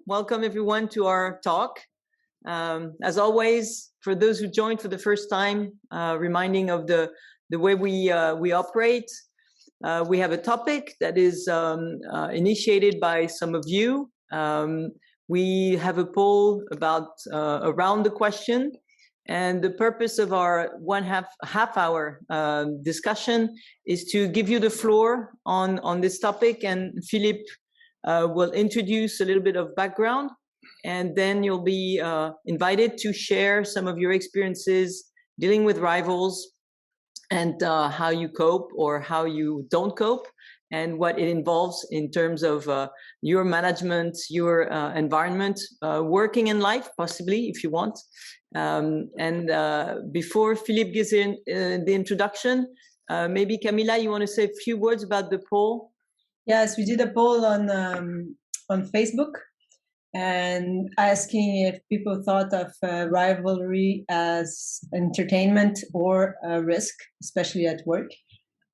Welcome everyone to our talk. As always, for those who joined for the first time, reminding of the way we operate. We have a topic that is initiated by some of you. We have a poll about around the question, and the purpose of our half hour discussion is to give you the floor on this topic, and Philippe will introduce a little bit of background, and then you'll be invited to share some of your experiences dealing with rivals and how you cope or how you don't cope, and what it involves in terms of your management, your environment, working in life, possibly, if you want. And before Philippe gives in the introduction, maybe Camilla, you want to say a few words about the poll? Yes, we did a poll on Facebook and asking if people thought of rivalry as entertainment or a risk, especially at work.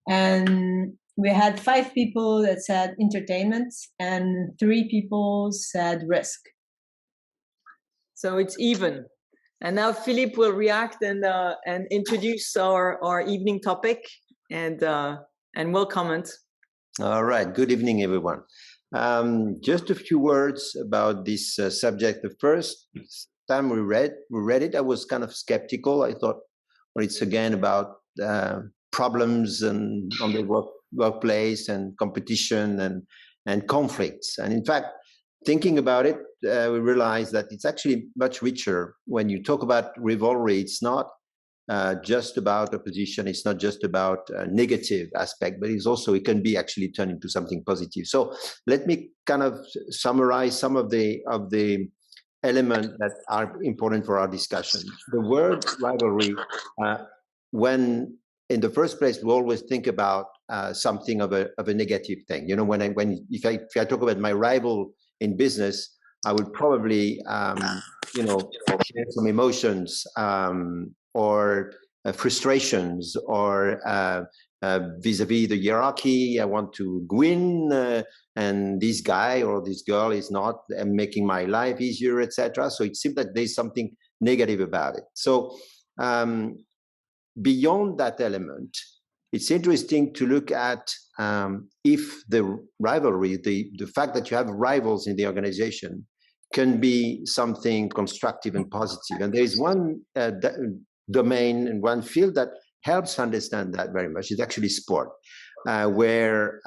And we had 5 people that said entertainment and 3 people said risk. So it's even. And now Philippe will react and introduce our evening topic and will comment. All right. Good evening, everyone. Just a few words about this subject. The first time we read it, I was kind of skeptical. I thought, well, it's again about problems and on the workplace and competition and conflicts. And in fact, thinking about it, we realized that it's actually much richer. When you talk about rivalry, it's not just about opposition. It's not just about a negative aspect, but it can be actually turned into something positive. So let me kind of summarize some of the elements that are important for our discussion. The word rivalry, when in the first place, we always think about something of a negative thing. You know, if I talk about my rival in business, I would probably share some emotions or frustrations or vis-a-vis the hierarchy. I want to win, and this guy or this girl is not making my life easier, etc. So it seems that there's something negative about it. So beyond that element, it's interesting to look at if the rivalry, the fact that you have rivals in the organization, can be something constructive and positive. And there is one domain and one field that helps understand that very much. It's actually sport, where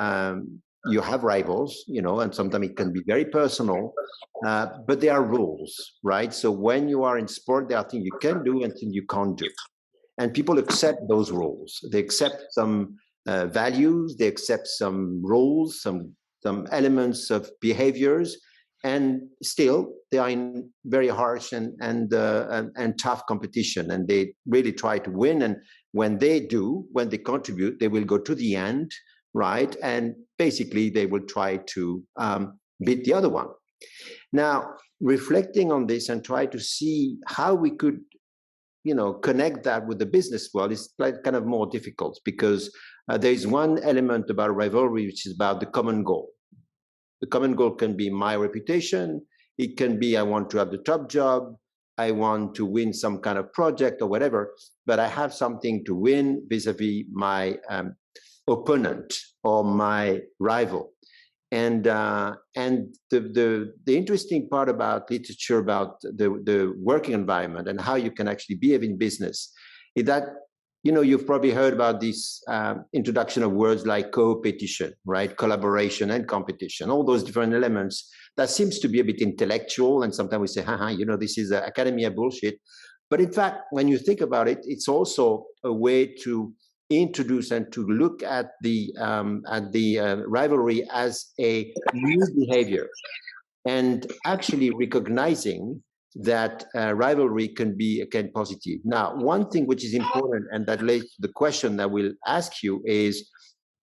you have rivals, and sometimes it can be very personal, but there are rules, right? So when you are in sport, there are things you can do and things you can't do. And people accept those rules. They accept some values, they accept some rules, some elements of behaviors, and still they are in very harsh and tough competition, and they really try to win. And when they contribute, they will go to the end, right? And basically they will try to beat the other one. Now, reflecting on this and try to see how we could connect that with the business world is kind of more difficult, because there is one element about rivalry, which is about the common goal. The common goal can be my reputation. It can be I want to have the top job. I want to win some kind of project or whatever, but I have something to win vis-a-vis my opponent or my rival. And the interesting part about literature about the working environment and how you can actually behave in business is that, you've probably heard about this introduction of words like co-opetition, right? Collaboration and competition, all those different elements that seems to be a bit intellectual. And sometimes we say, this is academia bullshit. But in fact, when you think about it, it's also a way to introduce and to look at the rivalry as a new behavior, and actually recognizing that rivalry can be positive. Now, one thing which is important, and that relates to the question that we'll ask you, is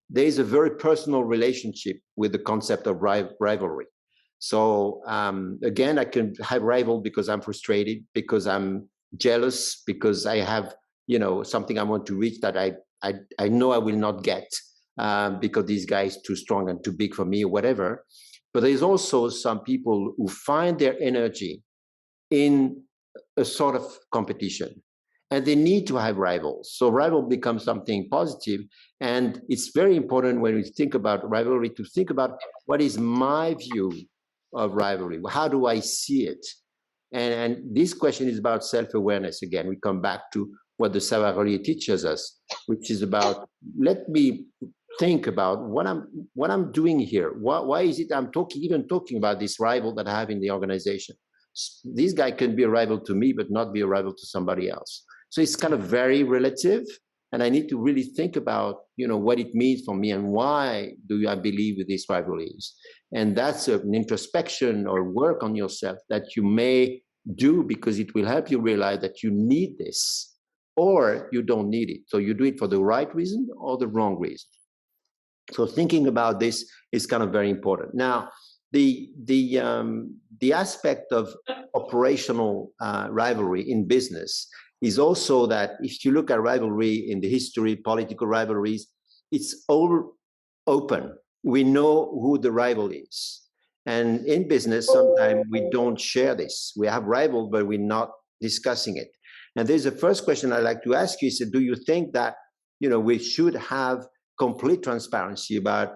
there is a very personal relationship with the concept of rivalry. So again, I can have rival because I'm frustrated, because I'm jealous, because I have something I want to reach that I know I will not get. because this guy is too strong and too big for me or whatever. But there's also some people who find their energy in a sort of competition, and they need to have rivals. So rival becomes something positive. And it's very important when we think about rivalry to think about what is my view of rivalry? How do I see it? And this question is about self-awareness. Again, we come back to what the Savoir-Relier teaches us, which is about, let me think about what I'm doing here. Why is it I'm even talking about this rival that I have in the organization? This guy can be a rival to me, but not be a rival to somebody else. So it's kind of very relative, and I need to really think about, what it means for me and why do I believe these rivalries. And that's an introspection or work on yourself that you may do, because it will help you realize that you need this or you don't need it. So you do it for the right reason or the wrong reason. So thinking about this is kind of very important. Now, the aspect of operational rivalry in business is also that if you look at rivalry in the history, political rivalries, it's all open. We know who the rival is. And in business, sometimes we don't share this. We have rival, but we're not discussing it. And there's the first question I'd like to ask you is, do you think that, we should have complete transparency about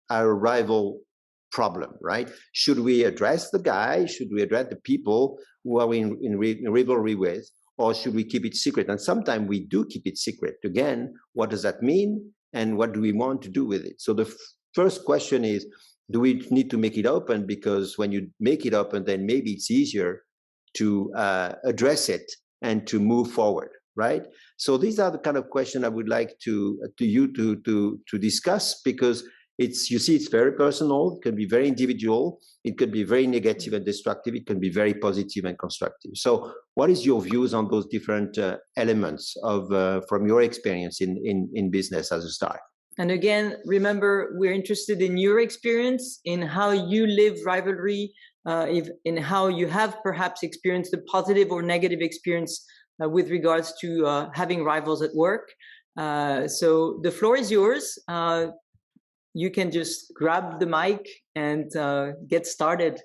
our rival problem, right? Should we address the guy? Should we address the people who are in rivalry with? Or should we keep it secret? And sometimes we do keep it secret. Again, what does that mean? And what do we want to do with it? So the first question is, do we need to make it open? Because when you make it open, then maybe it's easier to address it and to move forward, right? So these are the kind of questions I would like to discuss, because it's very personal. It can be very individual. It could be very negative and destructive. It can be very positive and constructive. So what is your views on those different elements from your experience in business as a start? And again, remember, we're interested in your experience, in how you live rivalry, in how you have perhaps experienced a positive or negative experience with regards to having rivals at work. So the floor is yours. You can just grab the mic and get started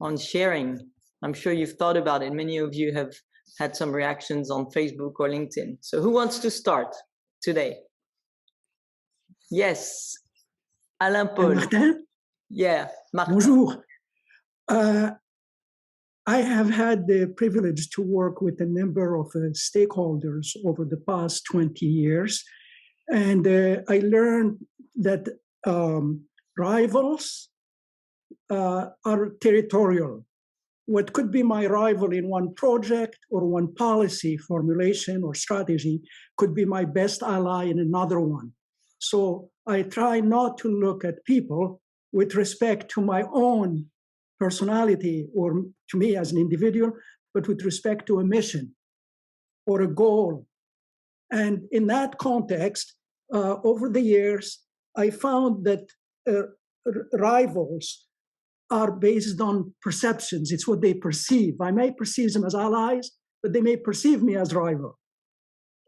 on sharing. I'm sure you've thought about it. Many of you have had some reactions on Facebook or LinkedIn. So who wants to start today? Yes, Alain Paul. Martin? Yeah, Martin. Bonjour. I have had the privilege to work with a number of stakeholders over the past 20 years. And I learned that rivals are territorial. What could be my rival in one project or one policy formulation or strategy could be my best ally in another one. So I try not to look at people with respect to my own personality or to me as an individual, but with respect to a mission or a goal. And in that context, over the years, I found that rivals are based on perceptions. It's what they perceive. I may perceive them as allies, but they may perceive me as rival.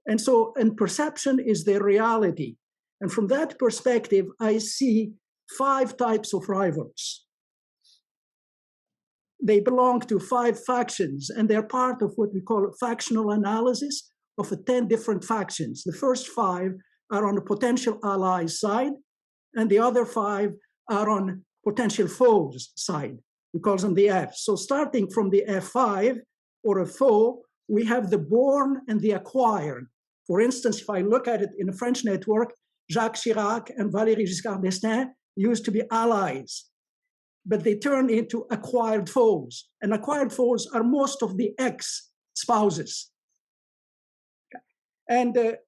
And perception is their reality. And from that perspective, I see 5 types of rivals. They belong to 5 factions, and they're part of what we call a factional analysis of 10 different factions. The first 5 are on the potential allies side, and the other 5 are on potential foes side. We call them the F. So starting from the F5 or a foe, we have the born and the acquired. For instance, if I look at it in a French network, Jacques Chirac and Valéry Giscard d'Estaing used to be allies, but they turned into acquired foes. And acquired foes are most of the ex-spouses. And the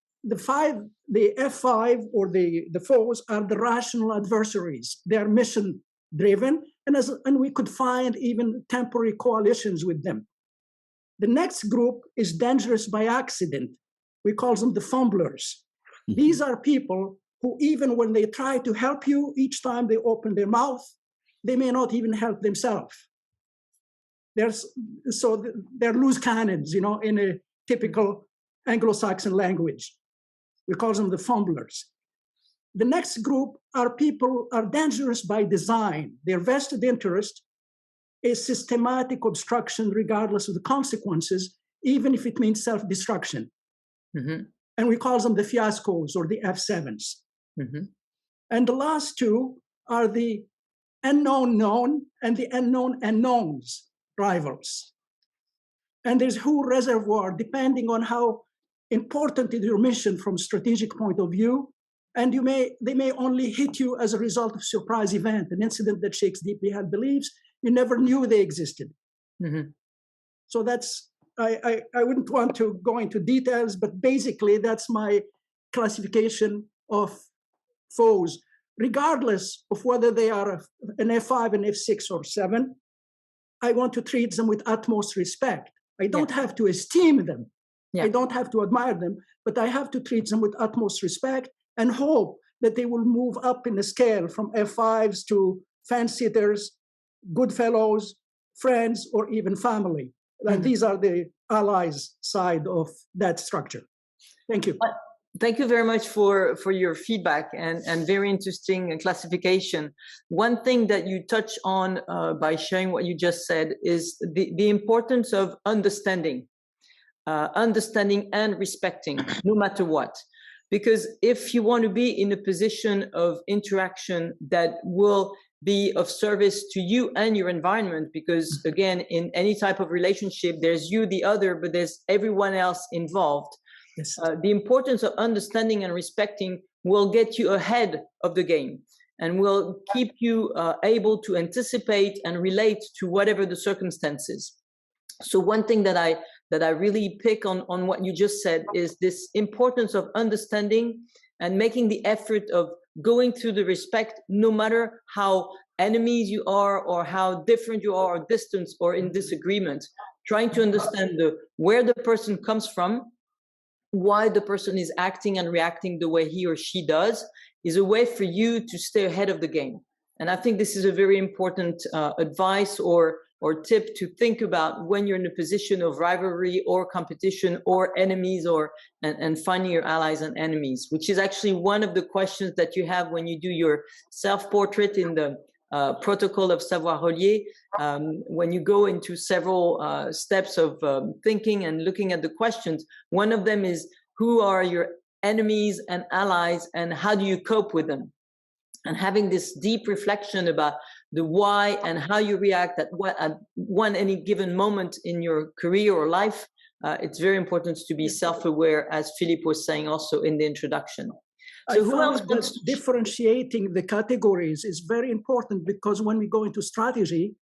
F5 or the foes are the rational adversaries. They are mission-driven, and we could find even temporary coalitions with them. The next group is dangerous by accident. We call them the fumblers. These are people who, even when they try to help you, each time they open their mouth, they may not even help themselves. They're loose cannons, in a typical Anglo-Saxon language. We call them the fumblers. The next group are people are dangerous by design. Their vested interest is systematic obstruction regardless of the consequences, even if it means self-destruction. And we call them the fiascos or the F7s. And the last two are the unknown known and the unknown unknowns rivals. And there's whole reservoir depending on how important is your mission from strategic point of view. And they may only hit you as a result of surprise event, an incident that shakes deeply held beliefs. You never knew they existed. So that's, I wouldn't want to go into details, but basically that's my classification of foes, regardless of whether they are an F5, an F6 or 7. I want to treat them with utmost respect. I don't have to esteem them. I don't have to admire them, but I have to treat them with utmost respect and hope that they will move up in the scale from F5s to fence-sitters, good fellows, friends, or even family. And these are the allies side of that structure. Thank you. Thank you very much for your feedback and very interesting classification. One thing that you touch on by sharing what you just said is the importance of understanding and respecting, no matter what. Because if you want to be in a position of interaction that will be of service to you and your environment, because again, in any type of relationship, there's you, the other, but there's everyone else involved. The importance of understanding and respecting will get you ahead of the game and will keep you able to anticipate and relate to whatever the circumstances. So one thing that I really pick on what you just said is this importance of understanding and making the effort of going through the respect, no matter how enemies you are or how different you are or distant or in disagreement, trying to understand where the person comes from, why the person is acting and reacting the way he or she does, is a way for you to stay ahead of the game. And I think this is a very important advice or tip to think about when you're in a position of rivalry or competition or enemies and finding your allies and enemies, which is actually one of the questions that you have when you do your self-portrait in the protocol of Savoir-Relier. When you go into several steps of thinking and looking at the questions, one of them is who are your enemies and allies and how do you cope with them? And having this deep reflection about the why and how you react at any given moment in your career or life, it's very important to be self-aware, as Philippe was saying also in the introduction. So who else wants to... Differentiating the categories is very important, because when we go into strategy,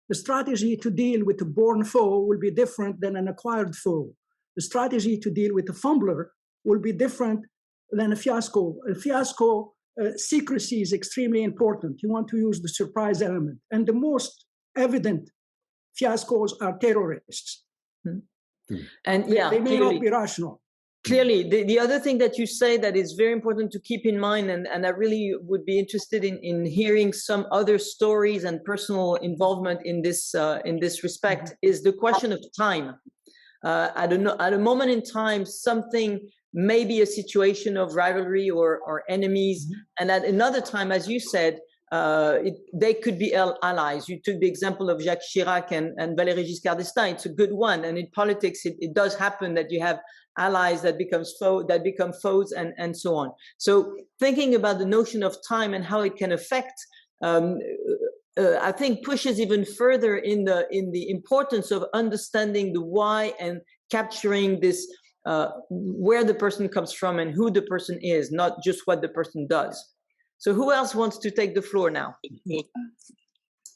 the strategy to deal with a born foe will be different than an acquired foe. The strategy to deal with a fumbler will be different than a fiasco. A fiasco, secrecy is extremely important. You want to use the surprise element. And the most evident fiascos are terrorists. And they may not be rational. Clearly, the other thing that you say that is very important to keep in mind, and I really would be interested in hearing some other stories and personal involvement in this respect, is the question of time. At a moment in time, something may be a situation of rivalry or enemies, and at another time, as you said, they could be allies. You took the example of Jacques Chirac and Valéry Giscard d'Estaing. It's a good one. And in politics, it does happen that you have allies that become foes and so on. So thinking about the notion of time and how it can affect, I think pushes even further in the importance of understanding the why and capturing this where the person comes from and who the person is, not just what the person does. So who else wants to take the floor now?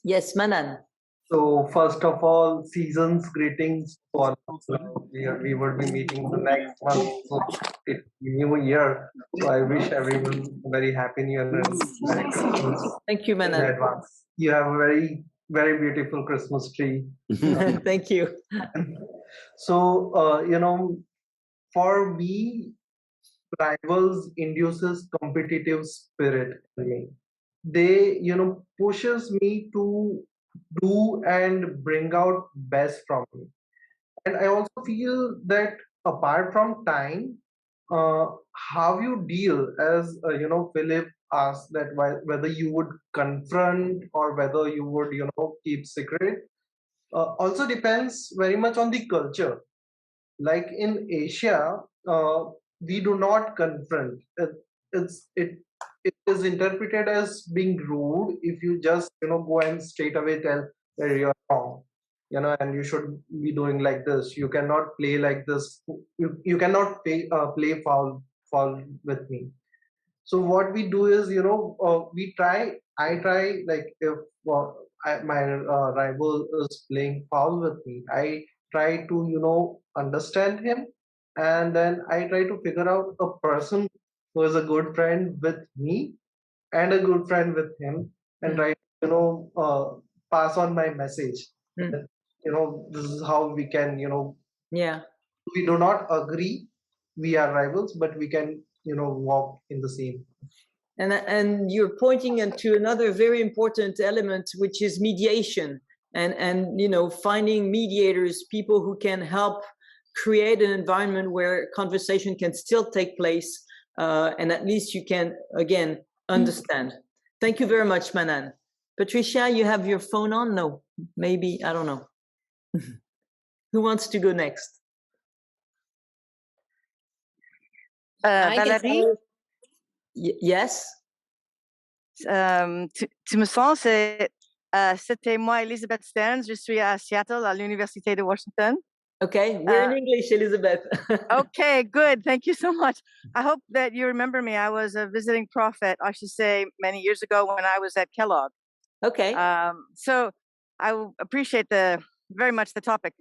Yes, Manan. So first of all, season's greetings for we will be meeting the next month. So it's New Year. So I wish everyone a very happy New Year and Merry Christmas. Thank you, Manan. In advance. You have a very, very beautiful Christmas tree. Thank you. So for me, rivals induces competitive spirit in me. They pushes me to do and bring out best from me. And I also feel that apart from time, how you deal, as Philip asked, that whether you would confront or whether you would keep secret, also depends very much on the culture. Like in Asia, we do not confront. It is interpreted as being rude if you just go and straight away tell that you're wrong, and you should be doing like this. You cannot play like this. You cannot play foul with me. So what we do is, I try, like, if my rival is playing foul with me, I try to, understand him, and then I try to figure out a person who is a good friend with me and a good friend with him, and try to, pass on my message. That, this is how we can, Yeah. we do not agree, we are rivals, but we can, walk in the same. And you're pointing into another very important element, which is mediation, and finding mediators, people who can help create an environment where conversation can still take place, and at least you can again understand. Thank you very much, Manan. Patricia, you have your phone on? No, maybe, I don't know. Who wants to go next? Valérie, Yes. tu me sens, c'était moi, Elizabeth Stearns. Je suis à Seattle, à l'Université de Washington. Okay, we're in English, Elizabeth. Okay, good. Thank you so much. I hope that you remember me. I was a visiting prof at, I should say, many years ago when I was at Kellogg. Okay. So I appreciate very much the topic.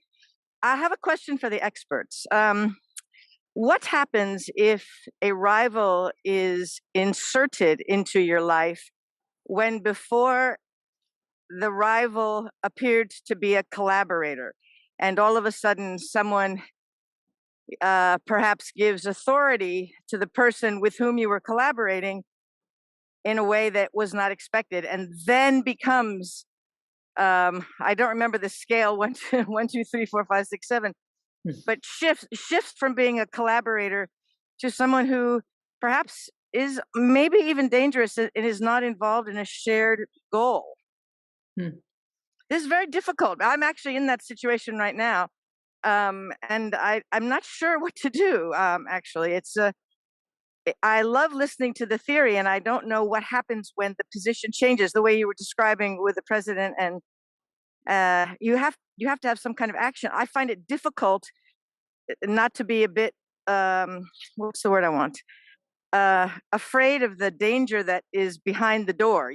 I have a question for the experts. What happens if a rival is inserted into your life when before the rival appeared to be a collaborator, and all of a sudden someone perhaps gives authority to the person with whom you were collaborating in a way that was not expected, and then becomes, I don't remember the scale, 1, 2, 3, 4, 5, 6, 7, but shifts from being a collaborator to someone who perhaps is maybe even dangerous and is not involved in a shared goal. This is very difficult. I'm actually in that situation right now, and I'm not sure what to do. Actually, I love listening to the theory, and I don't know what happens when the position changes, the way you were describing with the president, and you have to have some kind of action. I find it difficult not to be a bit, what's the word I want? Afraid of the danger that is behind the door,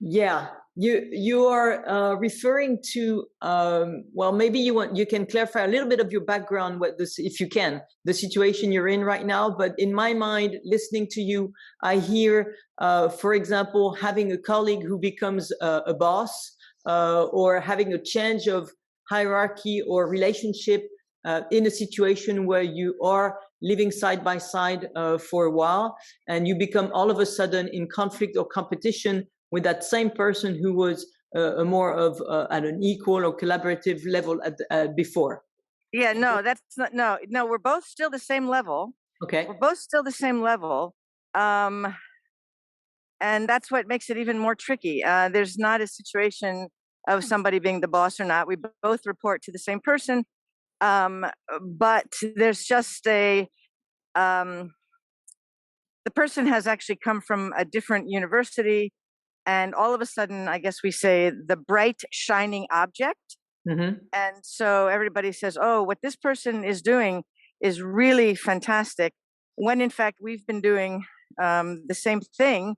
Yeah, you are referring to, well, maybe you can clarify a little bit of your background, if you can, the situation you're in right now. But in my mind, listening to you, I hear, for example, having a colleague who becomes a boss, or having a change of hierarchy or relationship in a situation where you are living side by side for a while, and you become all of a sudden in conflict or competition with that same person who was more of at an equal or collaborative level before. Yeah, no, that's not, no, we're both still the same level. Okay. We're both still the same level. And that's what makes it even more tricky. There's not a situation of somebody being the boss or not. We both report to the same person. But there's just the person has actually come from a different university, and all of a sudden, I guess we say, the bright shining object. And so everybody says, oh, what this person is doing is really fantastic, when in fact we've been doing the same thing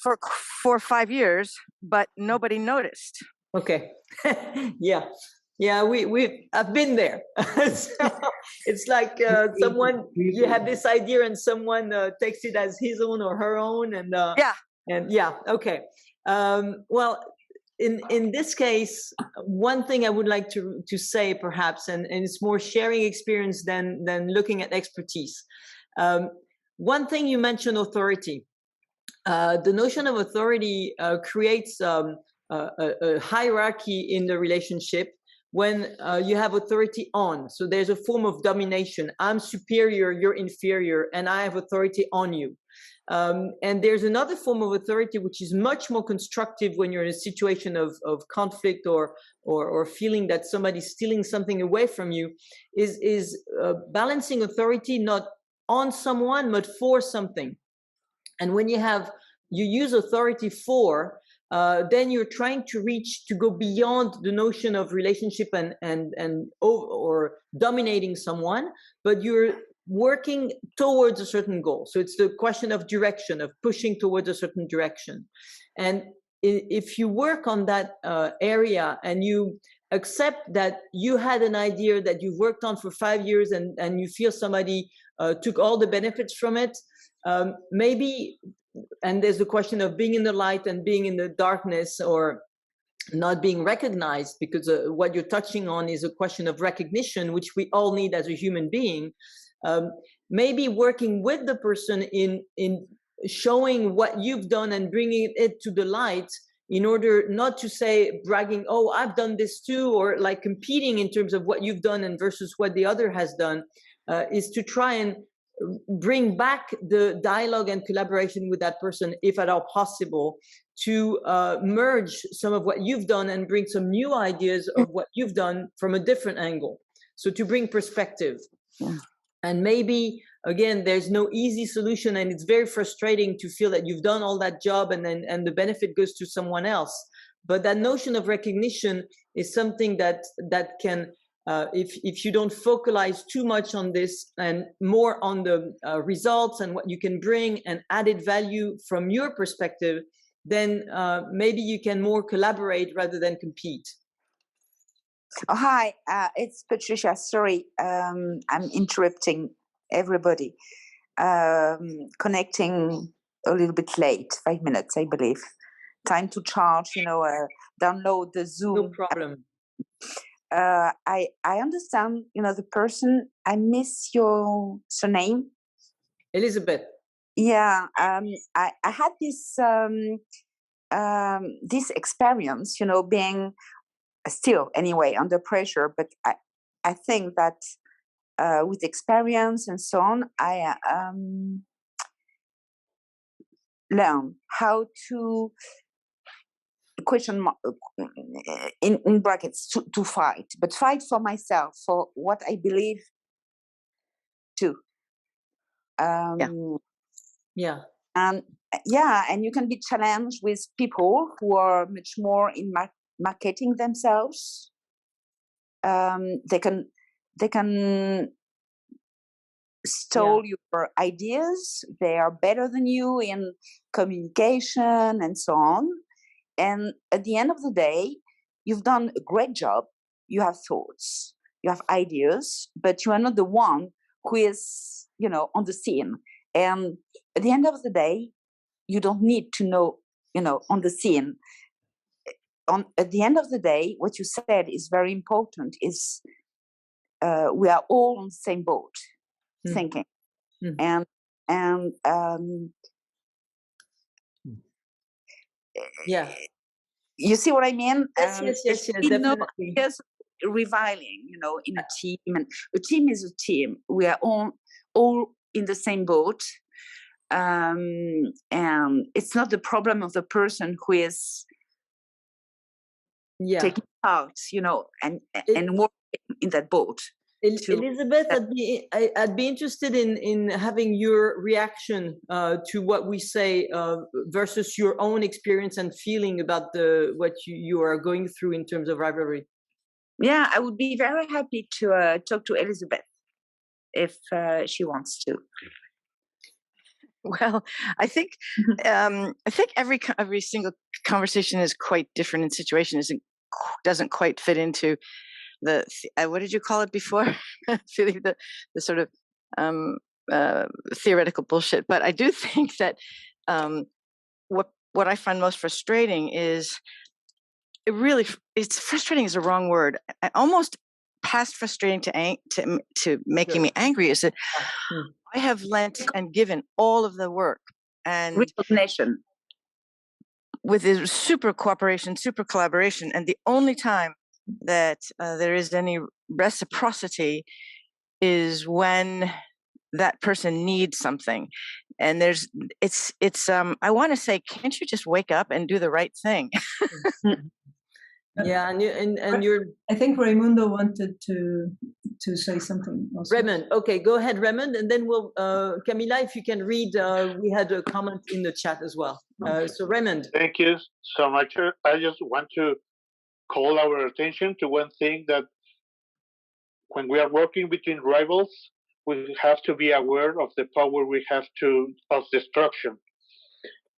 for 4 or 5 years, but nobody noticed. Okay. Yeah, I've been there. So it's like someone, you have this idea and someone takes it as his own or her own, and okay. Well, in this case, one thing I would like to say, perhaps, and it's more sharing experience than looking at expertise. One thing you mentioned, authority. The notion of authority creates a hierarchy in the relationship, when you have authority on. So there's a form of domination. I'm superior, you're inferior, and I have authority on you. And there's another form of authority which is much more constructive when you're in a situation of conflict or feeling that somebody's stealing something away from you, is balancing authority not on someone but for something. And when you use authority for, then you're trying to go beyond the notion of relationship or dominating someone, but you're working towards a certain goal. So it's the question of direction, of pushing towards a certain direction. And if you work on that area and you accept that you had an idea that you've worked on for 5 years and you feel somebody took all the benefits from it, maybe, and there's the question of being in the light and being in the darkness or not being recognized, because what you're touching on is a question of recognition, which we all need as a human being. Maybe working with the person in showing what you've done and bringing it to the light, in order not to say bragging, oh, I've done this too, or like competing in terms of what you've done and versus what the other has done, is to try and bring back the dialogue and collaboration with that person, if at all possible, to merge some of what you've done and bring some new ideas of what you've done from a different angle. So to bring perspective. Yeah. And maybe, again, there's no easy solution, and it's very frustrating to feel that you've done all that job and the benefit goes to someone else. But that notion of recognition is something that can, if you don't focalize too much on this and more on the results and what you can bring and added value from your perspective, then maybe you can more collaborate rather than compete. Oh, hi, it's Patricia. Sorry, I'm interrupting everybody. Connecting a little bit late, 5 minutes, I believe. Time to charge, download the Zoom. No problem. I understand, the person. I miss your surname. Elizabeth. Yeah, I had this this experience, being still anyway under pressure, but I think that with experience and so on, I learn how to in brackets to fight, but fight for myself, for what I believe too. Yeah. And and you can be challenged with people who are much more in marketing themselves. They can steal your ideas. They are better than you in communication and so on. And at the end of the day, you've done a great job. You have thoughts, you have ideas, but you are not the one who is, on the scene. And at the end of the day, you don't need to know, on the scene. At the end of the day, what you said is very important, is we are all on the same boat, thinking. And you see what I mean? Yes, definitely. There's reviling, in a team, and a team is a team. We are all in the same boat. And it's not the problem of the person who is taking part, and working in that boat. Elizabeth, I'd be interested in having your reaction to what we say versus your own experience and feeling about what you are going through in terms of rivalry. Yeah, I would be very happy to talk to Elizabeth if she wants to. Well, I think every single conversation is quite different, and situation doesn't quite fit into the what did you call it before? Feeling the sort of theoretical bullshit. But I do think that what I find most frustrating is it's frustrating is the wrong word. Almost past frustrating to making me angry is that I have lent and given all of the work and recognition with super cooperation, super collaboration, and the only time that there is any reciprocity is when that person needs something. And it's I want to say, can't you just wake up and do the right thing? Yeah, and you're I think Raimundo wanted to say something also. Raymond. Okay, go ahead, Raymond, and then we'll Camila, if you can read. We had a comment in the chat as well. So Raymond. Thank you so much. I just want to call our attention to one thing, that when we are working between rivals, we have to be aware of the power we have of destruction,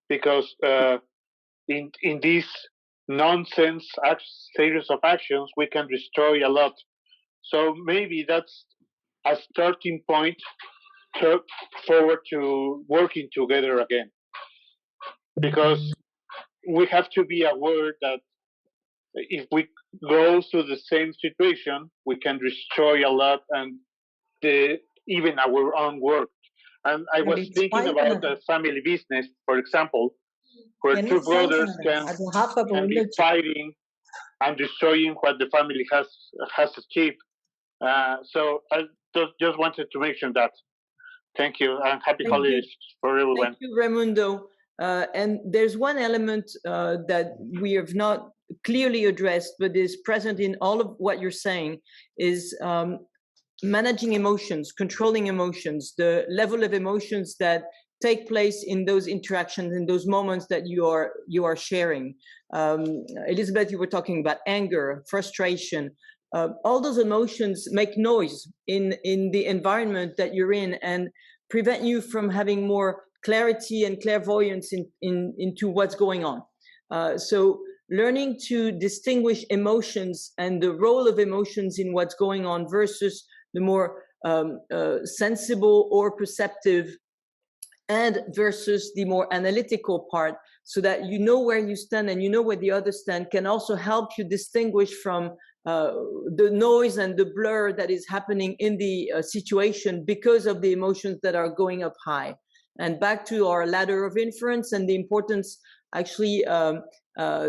because in this nonsense series of actions, we can destroy a lot. So maybe that's a starting point forward to working together again, because we have to be aware that if we go through the same situation, we can destroy a lot, and even our own work. And I was thinking about a family business, for example, where two brothers can be fighting and destroying what the family has achieved. So I just wanted to mention that. Thank you, and happy holidays for everyone. Thank you, Raimundo. And there's one element that we have not clearly addressed, but is present in all of what you're saying, is managing emotions, controlling emotions, the level of emotions that take place in those interactions, in those moments that you are sharing. Elizabeth, you were talking about anger, frustration. All those emotions make noise in the environment that you're in and prevent you from having more clarity and clairvoyance into what's going on. So learning to distinguish emotions and the role of emotions in what's going on versus the more sensible or perceptive, and versus the more analytical part, so that you know where you stand and you know where the others stand, can also help you distinguish from the noise and the blur that is happening in the situation because of the emotions that are going up high. And back to our ladder of inference and the importance, actually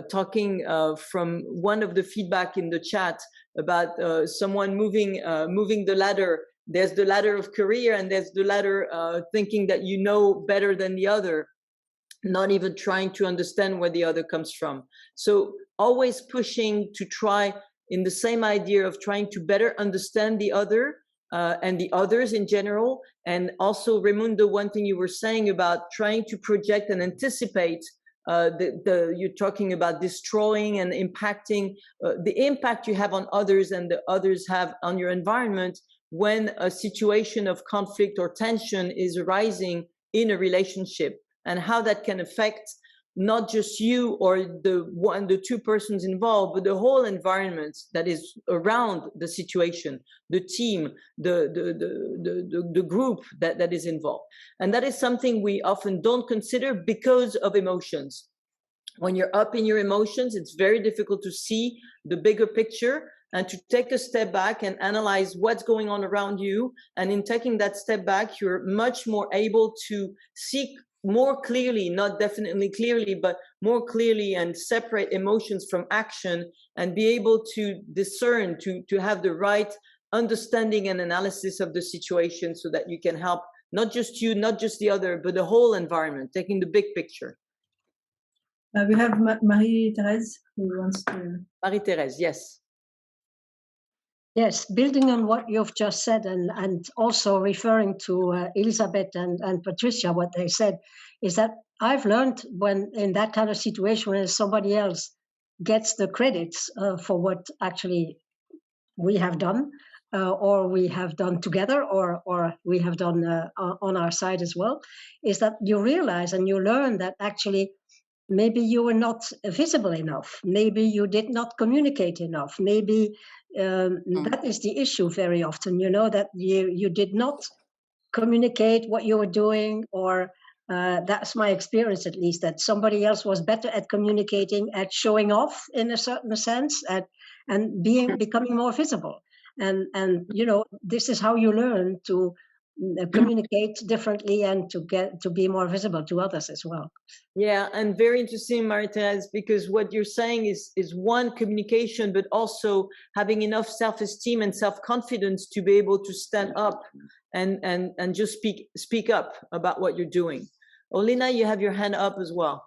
talking from one of the feedback in the chat about someone moving the ladder. There's the ladder of career, and there's the ladder thinking that you know better than the other, not even trying to understand where the other comes from. So always pushing to try in the same idea of trying to better understand the other and the others in general. And also, Raimundo, one thing you were saying about trying to project and anticipate you're talking about destroying and impacting the impact you have on others and the others have on your environment when a situation of conflict or tension is arising in a relationship, and how that can affect not just you or the two persons involved, but the whole environment that is around the situation, the team, the group that is involved. And that is something we often don't consider because of emotions. When you're up in your emotions, it's very difficult to see the bigger picture and to take a step back and analyze what's going on around you. And in taking that step back, you're much more able to seek more clearly, not definitely clearly, but more clearly, and separate emotions from action, and be able to discern, to have the right understanding and analysis of the situation, so that you can help not just you, not just the other, but the whole environment, taking the big picture. We have Marie-Thérèse who wants to... Marie-Thérèse, yes. Yes, building on what you've just said, and also referring to Elizabeth and Patricia, what they said is that I've learned when in that kind of situation when somebody else gets the credits for what actually we have done, or we have done together, or we have done on our side as well, is that you realize and you learn that actually maybe you were not visible enough, maybe you did not communicate enough, maybe that is the issue very often, that you did not communicate what you were doing, or that's my experience at least, that somebody else was better at communicating, at showing off in a certain sense, and becoming more visible. And this is how you learn to communicate differently and to be more visible to others as well. Yeah, and very interesting, Marie-Thérèse, because what you're saying is one, communication, but also having enough self-esteem and self-confidence to be able to stand up and just speak up about what you're doing. Olena, you have your hand up as well.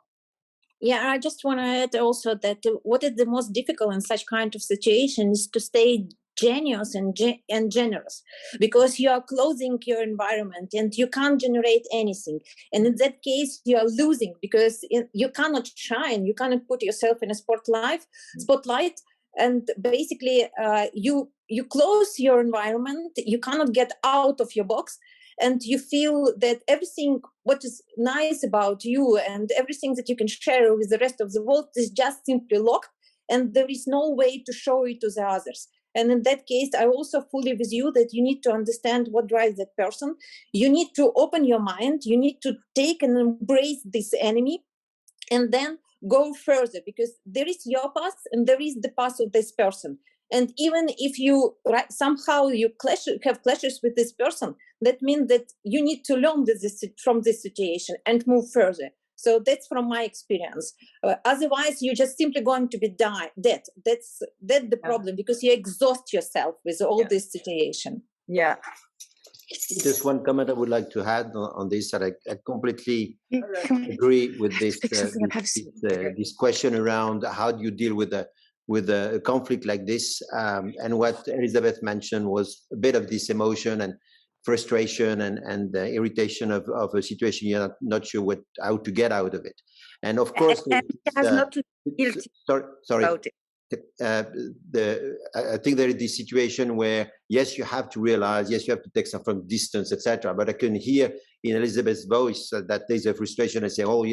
Yeah, I just want to add also that what is the most difficult in such kind of situation is to stay genuine and generous, because you are closing your environment and you can't generate anything. And in that case, you are losing, because you cannot shine, you cannot put yourself in a spotlight, and basically you close your environment, you cannot get out of your box, and you feel that everything what is nice about you and everything that you can share with the rest of the world is just simply locked, and there is no way to show it to the others. And in that case, I also fully with you that you need to understand what drives that person. You need to open your mind. You need to take and embrace this enemy, and then go further, because there is your path and there is the path of this person. And even if you somehow have clashes with this person, that means that you need to learn from this situation and move further. So that's from my experience. Otherwise, you're just simply going to be dead. That's the problem, because you exhaust yourself with all this situation. Yeah. Just one comment I would like to add on this, that I completely agree with this question around how do you deal with a conflict like this. And what Elizabeth mentioned was a bit of this emotion and frustration and the irritation of a situation you're not sure how to get out of it. And of course, sorry. I think there is this situation where, yes, you have to realize, yes, you have to take some from distance, etc. But I can hear in Elizabeth's voice that there's a frustration. I say, oh,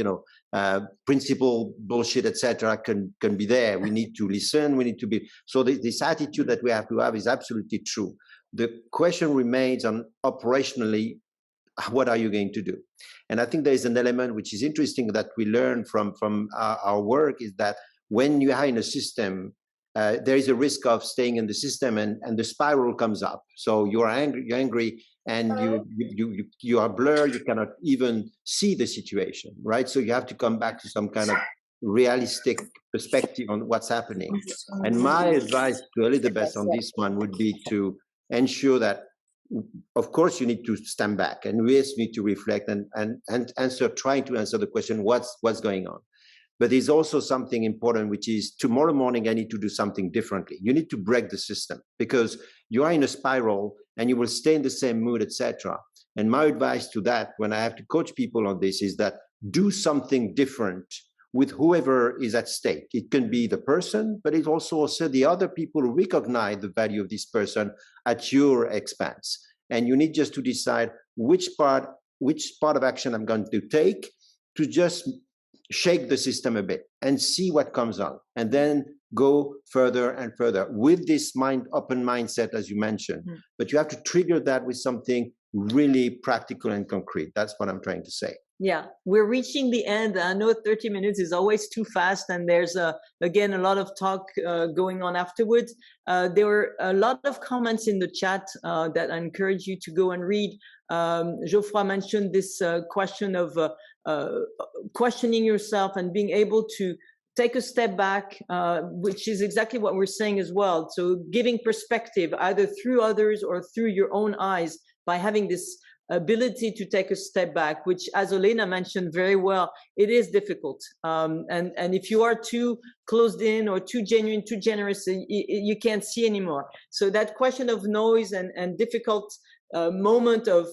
principle bullshit, etc. can be there. We need to listen. We need to be. So this attitude that we have to have is absolutely true. The question remains on operationally, what are you going to do? And I think there is an element which is interesting that we learn from our work, is that when you are in a system, there is a risk of staying in the system, and the spiral comes up. So you're angry, and you are blurred. You cannot even see the situation, right? So you have to come back to some kind of realistic perspective on what's happening. And my advice to Elizabeth on this one would be to ensure that, of course, you need to stand back, and we need to reflect and trying to answer the question, what's going on. But there's also something important, which is tomorrow morning, I need to do something differently. You need to break the system, because you are in a spiral and you will stay in the same mood, etc. And my advice to that, when I have to coach people on this, is that do something different with whoever is at stake. It can be the person, but it's also the other people who recognize the value of this person at your expense. And you need just to decide which part of action I'm going to take to just shake the system a bit and see what comes on, and then go further and further with this open mindset, as you mentioned. But you have to trigger that with something really practical and concrete. That's what I'm trying to say. Yeah, we're reaching the end. I know 30 minutes is always too fast, and there's again a lot of talk going on afterwards. There were a lot of comments in the chat that I encourage you to go and read. Geoffroy mentioned this question of questioning yourself and being able to take a step back, which is exactly what we're saying as well. So giving perspective either through others or through your own eyes, by having this ability to take a step back, which, as Olena mentioned very well, it is difficult. And if you are too closed in or too genuine, too generous, you can't see anymore. So that question of noise and difficult moment of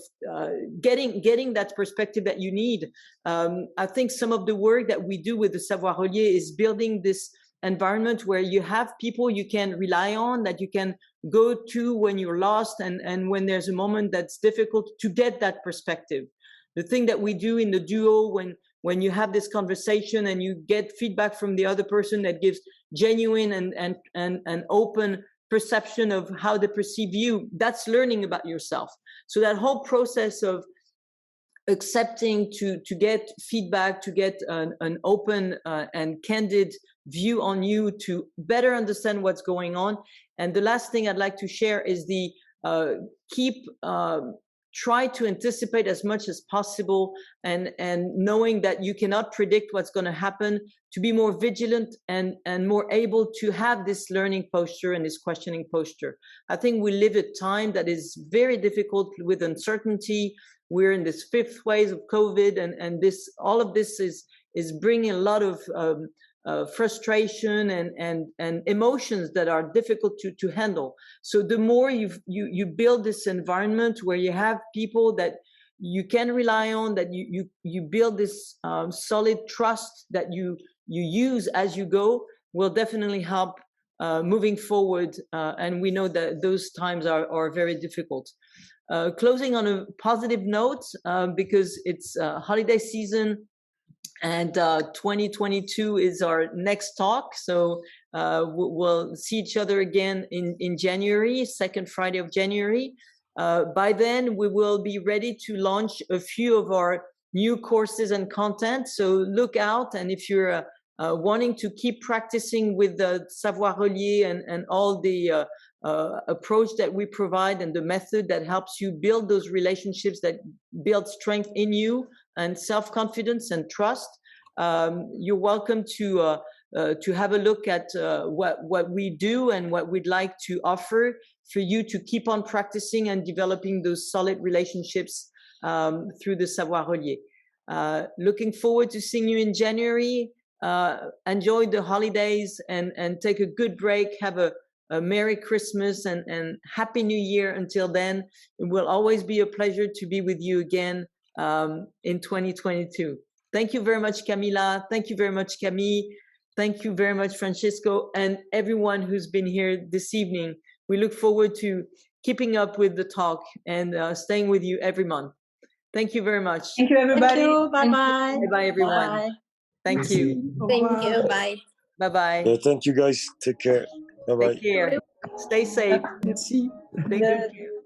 getting that perspective that you need. I think some of the work that we do with the Savoir-Relier is building this environment where you have people you can rely on, that you can go to when you're lost and when there's a moment that's difficult, to get that perspective. The thing that we do in the duo, when you have this conversation and you get feedback from the other person that gives genuine and open perception of how they perceive you, that's learning about yourself. So that whole process of accepting to get feedback, to get an open and candid view on you, to better understand what's going on. And the last thing I'd like to share is the keep try to anticipate as much as possible, and knowing that you cannot predict what's going to happen, to be more vigilant and more able to have this learning posture and this questioning posture. I think we live a time that is very difficult with uncertainty. We're in this fifth wave of COVID, and all of this is bringing a lot of frustration and emotions that are difficult to handle. So the more you build this environment where you have people that you can rely on, that you build this solid trust that you use as you go, will definitely help moving forward. And we know that those times are very difficult. Closing on a positive note, because it's holiday season, and 2022 is our next talk. So we'll see each other again in January, second Friday of January. By then, we will be ready to launch a few of our new courses and content. So look out. And if you're wanting to keep practicing with the Savoir-Relier and all the approach that we provide and the method that helps you build those relationships that build strength in you and self-confidence and trust, you're welcome to have a look at what we do and what we'd like to offer for you to keep on practicing and developing those solid relationships through the Savoir-Relier. Looking forward to seeing you in January. Enjoy the holidays and take a good break. Have a Merry Christmas and Happy New Year. Until then, it will always be a pleasure to be with you again in 2022. Thank you very much, Camila. Thank you very much, Camille. Thank you very much, Francisco, and everyone who's been here this evening. We look forward to keeping up with the talk and staying with you every month. Thank you very much. Thank you, everybody. Thank you. Bye-bye. Bye-bye, everyone. Bye. Thank you. Thank you. Bye. Bye-bye. Yeah, thank you guys. Take care. Bye bye. Take care. Stay safe. Merci. Thank you.